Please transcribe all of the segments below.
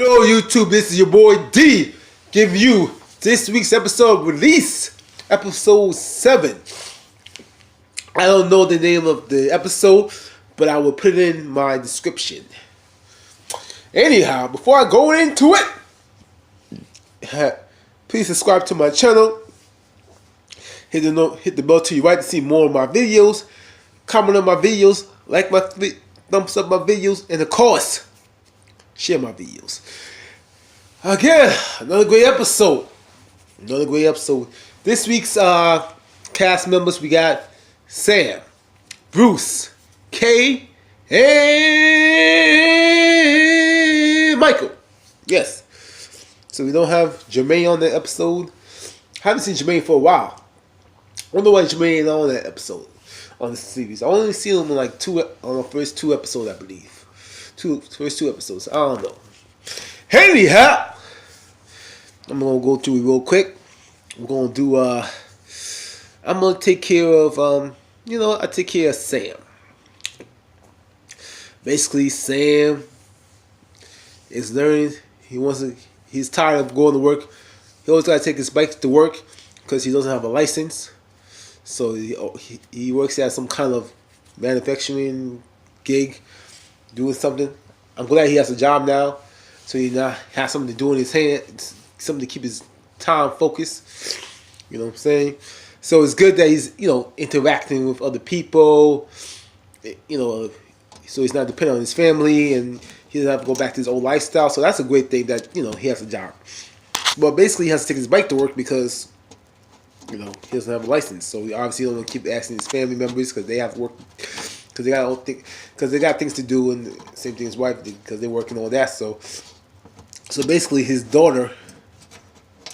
Hello YouTube, this is your boy D giving you this week's episode release, episode 7. I don't know the name of the episode, but I will put it in my description. Anyhow, before I go into it, please subscribe to my channel. Hit the bell to your right to see more of my videos. Comment on my videos, like my thumbs up my videos, and of course, share my videos. Again, another great episode. This week's cast members, we got Sam, Bruce, Kay, and Michael. Yes. So we don't have Jermaine on the episode. I haven't seen Jermaine for a while. I don't know why Jermaine ain't on that episode, on the series. I only seen him in like on the first two episodes, I believe. First two episodes. I don't know. Anyhow, I'm gonna go through it real quick. I'm gonna do. I'm gonna take care of. I take care of Sam. Basically, Sam is learning. He's tired of going to work. He always gotta take his bike to work because he doesn't have a license. So he works at some kind of manufacturing gig, doing something. I'm glad he has a job now, so he now has something to do in his hand, something to keep his time focused. You know what I'm saying? So it's good that he's interacting with other people. So he's not dependent on his family, and he doesn't have to go back to his old lifestyle. So that's a great thing that he has a job. But basically, he has to take his bike to work because he doesn't have a license. So he obviously don't want to keep asking his family members because they have to work. Because they got things to do, and the same thing his wife did because they work and all that. So basically, his daughter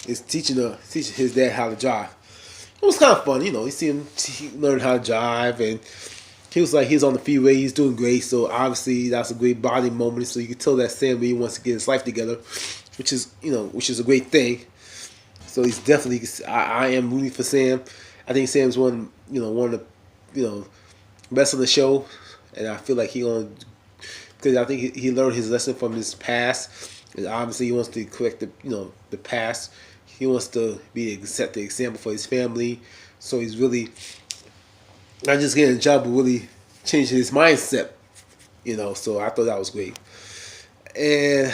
is teaching his dad how to drive. It was kind of fun, He seen he learned how to drive, and he was on the freeway. He's doing great. So obviously, that's a great bonding moment. So you can tell that Sam really wants to get his life together, which is a great thing. So he's definitely. I am rooting for Sam. I think Sam's one of the best on the show, and I feel like because I think he learned his lesson from his past, and obviously he wants to correct the past. He wants to set the example for his family. So he's really not just getting a job, but really changing his mindset. So I thought that was great, and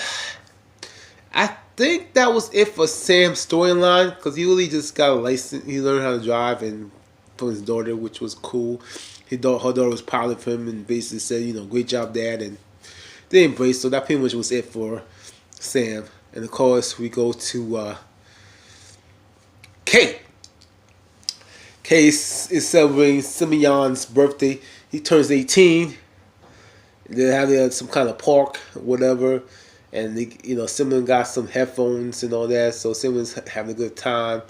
I think that was it for Sam's storyline because he really just got a license. He learned how to drive and from his daughter, which was cool. Her daughter was proud of him and basically said, great job, Dad, and they embraced. So that pretty much was it for Sam. And of course, we go to Kay. Kay is celebrating Simeon's birthday. He turns 18. They're having some kind of park, whatever. And Simeon got some headphones and all that. So Simeon's having a good time,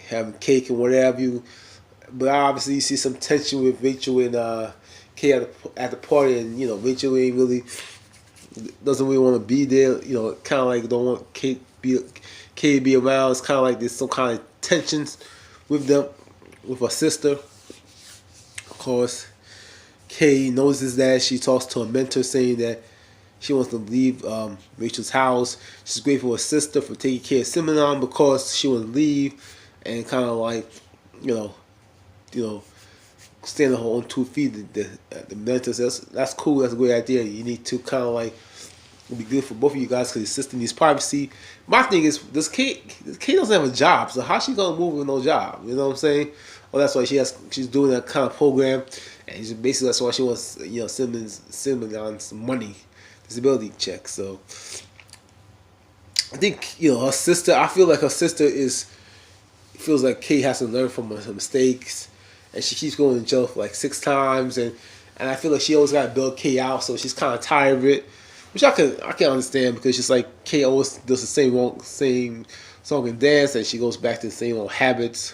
having cake and whatever. But obviously, you see some tension with Rachel and Kay at the party, and Rachel doesn't really want to be there. Kind of like don't want Kay to be around. It's kind of like there's some kind of tensions with them, with her sister. Of course, Kay notices that. She talks to her mentor, saying that she wants to leave Rachel's house. She's grateful for her sister for taking care of Simeon because she wants to leave and kind of like stand on her own 2 feet. The mentor says that's cool. That's a great idea. You need to kind of like it'll be good for both of you guys because your sister needs privacy. My thing is, this kid doesn't have a job, so how's she gonna move with no job? You know what I'm saying? Well, that's why she's doing that kind of program, and basically that's why she wants Simmons on some money, disability check. So I think her sister. I feel like her sister feels like Kate has to learn from her mistakes, and she keeps going to jail for like 6 times, and I feel like she always got to build Kate out, so she's kind of tired of it, which I can understand because she's like Kate always does the same song and dance, and she goes back to the same old habits.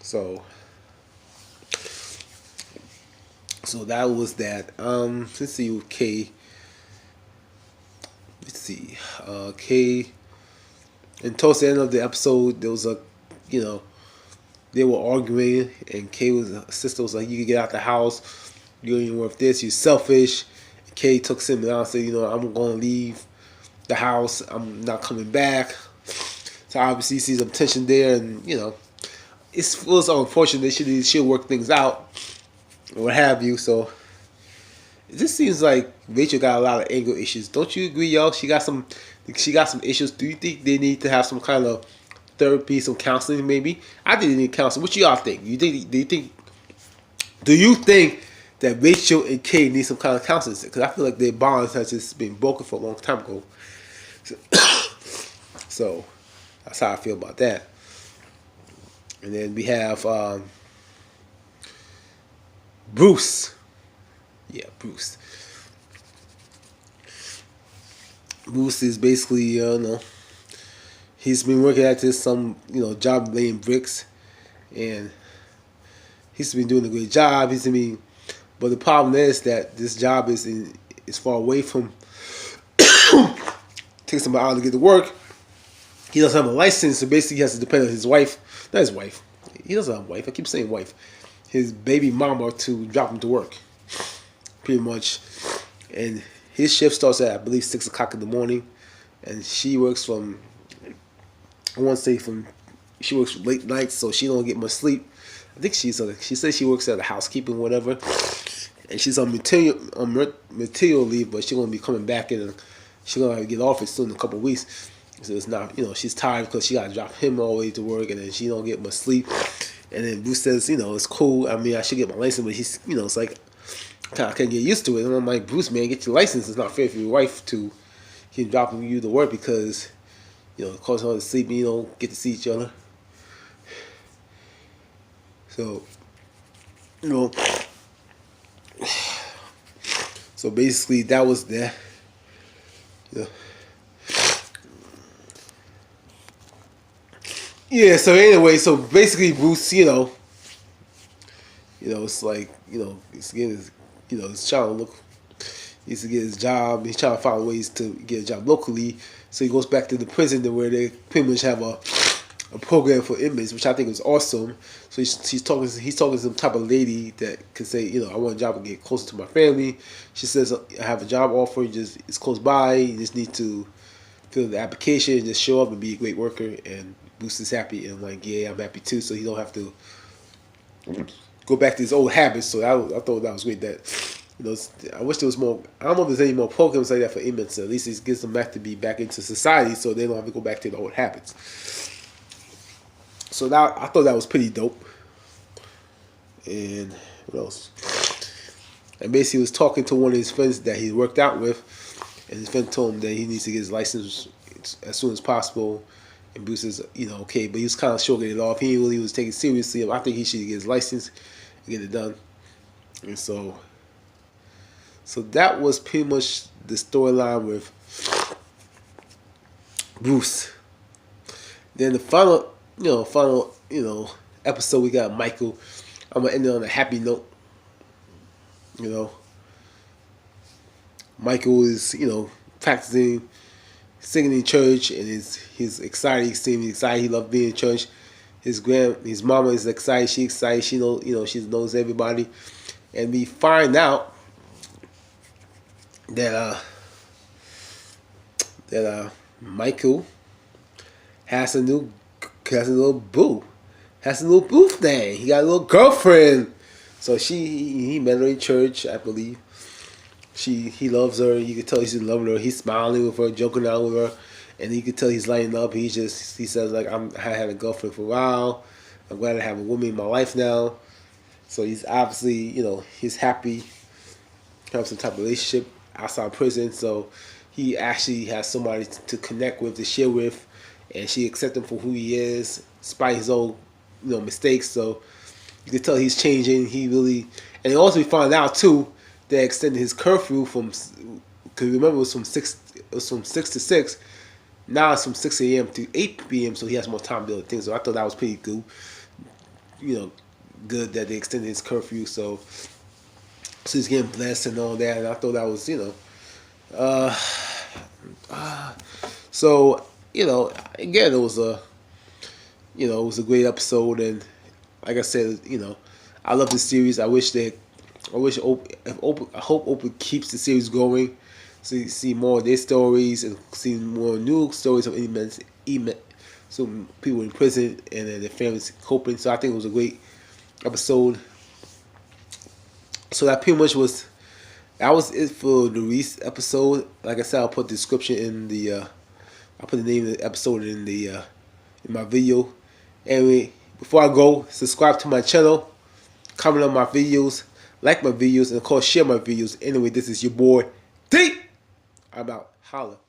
So that was that. Let's see with Kay. Let's see, Kay. And towards the end of the episode, there was they were arguing, and her sister was like, "You can get out the house. You ain't worth this. You're selfish." Kay took Simmons out and said, I'm going to leave the house. I'm not coming back. So obviously, you see some tension there, and it feels unfortunate. They should work things out, or what have you. So it just seems like Rachel got a lot of anger issues. Don't you agree, y'all? She got some issues. Do you think they need to have some kind of therapy, some counseling, maybe? I think they need counseling. What y'all think? Do you think that Rachel and Kay need some kind of counseling? Because I feel like their bonds has just been broken for a long time ago. So that's how I feel about that. And then we have Bruce. Yeah, Bruce. Bruce is basically, he's been working at this job laying bricks, and he's been doing a great job. But the problem is that this job is far away from. Takes him an hour to get to work. He doesn't have a license, so basically he has to depend on his wife. Not his wife. He doesn't have a wife. I keep saying wife. His baby mama to drop him to work. Pretty much. And his shift starts at, I believe, 6 o'clock in the morning. And she works she works late nights, so she don't get much sleep. I think she says she works at a housekeeping, whatever. And she's on material leave, but she's going to be coming back in, and she's going to get off it soon in a couple of weeks. So it's not, she's tired because she got to drop him all the way to work, and then she don't get much sleep. And then Bruce says, it's cool. I mean, I should get my license, but he's, it's like, I can't get used to it. And I'm like, Bruce, man, get your license. It's not fair for your wife to keep dropping you to work because, it causes her to sleep and you don't get to see each other. So, so basically that was that. Yeah, so anyway, so basically Bruce, it's like, he's getting he's trying to look, he needs to get his job. He's trying to find ways to get a job locally. So he goes back to the prison where they pretty much have a program for inmates, which I think is awesome. So he's talking to some type of lady that can say, I want a job to get closer to my family. She says, I have a job offer, it's close by, you just need to fill the application, just show up and be a great worker. And Bruce is happy, and I'm like, yeah, I'm happy too. So he don't have to go back to his old habits. So I thought that was great. That I wish there was more. I don't know if there's any more programs like that for inmates. At least it gets them back to be back into society, so they don't have to go back to the old habits. So I thought that was pretty dope. And what else? And basically, he was talking to one of his friends that he worked out with, and his friend told him that he needs to get his license as soon as possible. And Bruce is, okay, but he was kind of shrugging it off. He really was taking it seriously. I think he should get his license and get it done. And so that was pretty much the storyline with Bruce. Then the final episode, we got Micheal. I'm gonna end it on a happy note. Micheal is, practicing singing in church, and he's excited. He's excited. He loves being in church. His mama is excited. She's excited. She knows everybody, and we find out that Micheal has a little boo thing. He got a little girlfriend. So he met her in church, I believe. He loves her. You can tell he's loving her. He's smiling with her, joking out with her, and you can tell he's lighting up. He says like, I had a girlfriend for a while. I'm glad I have a woman in my life now. So he's obviously, he's happy to have some type of relationship outside prison. So he actually has somebody to connect with, to share with, and she accepts him for who he is, despite his own, mistakes. So you can tell he's changing. And also we find out too, they extended his curfew because remember it was from 6 to 6. Now it's from 6 a.m. to 8 p.m. So he has more time to do other things. So I thought that was pretty good. Good that they extended his curfew. So he's getting blessed and all that. And I thought that was, so again, it was a great episode. And like I said, I love this series. I hope Oprah keeps the series going. So you see more of their stories and see more new stories of inmates, so people in prison and then their families coping. So I think it was a great episode. So that pretty much was that was it for the Reese episode. Like I said, I'll put the description in the I'll put the name of the episode in my video. Anyway, before I go, subscribe to my channel, comment on my videos, like my videos, and of course share my videos. Anyway, this is your boy D. I'm out. Holla.